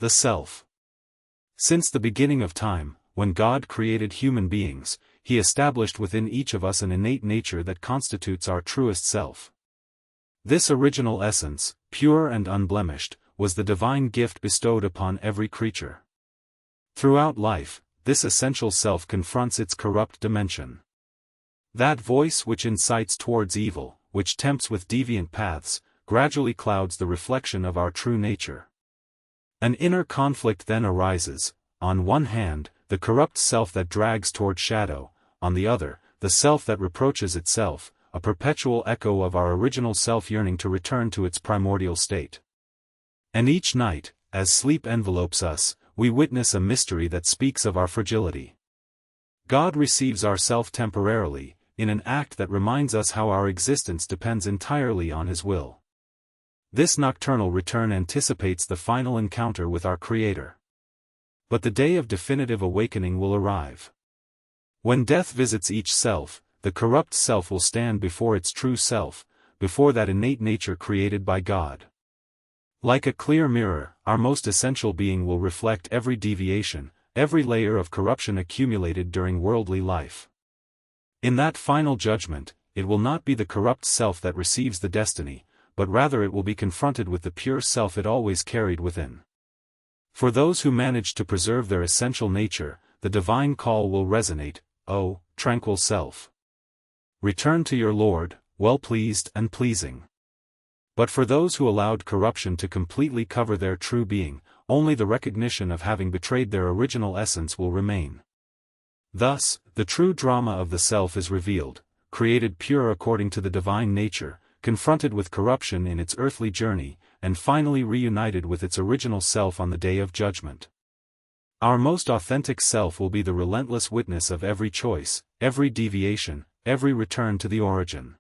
The self. Since the beginning of time, when God created human beings, He established within each of us an innate nature that constitutes our truest self. This original essence, pure and unblemished, was the divine gift bestowed upon every creature. Throughout life, this essential self confronts its corrupt dimension. That voice which incites towards evil, which tempts with deviant paths, gradually clouds the reflection of our true nature. An inner conflict then arises: on one hand, the corrupt self that drags toward shadow; on the other, the self that reproaches itself, a perpetual echo of our original self yearning to return to its primordial state. And each night, as sleep envelopes us, we witness a mystery that speaks of our fragility. God receives our self temporarily, in an act that reminds us how our existence depends entirely on His will. This nocturnal return anticipates the final encounter with our Creator. But the day of definitive awakening will arrive. When death visits each self, the corrupt self will stand before its true self, before that innate nature created by God. Like a clear mirror, our most essential being will reflect every deviation, every layer of corruption accumulated during worldly life. In that final judgment, it will not be the corrupt self that receives the destiny, but rather it will be confronted with the pure self it always carried within. For those who manage to preserve their essential nature, the divine call will resonate: "O tranquil self, return to your Lord, well-pleased and pleasing." But for those who allowed corruption to completely cover their true being, only the recognition of having betrayed their original essence will remain. Thus, the true drama of the self is revealed, created pure according to the divine nature, confronted with corruption in its earthly journey, and finally reunited with its original self on the day of judgment. Our most authentic self will be the relentless witness of every choice, every deviation, every return to the origin.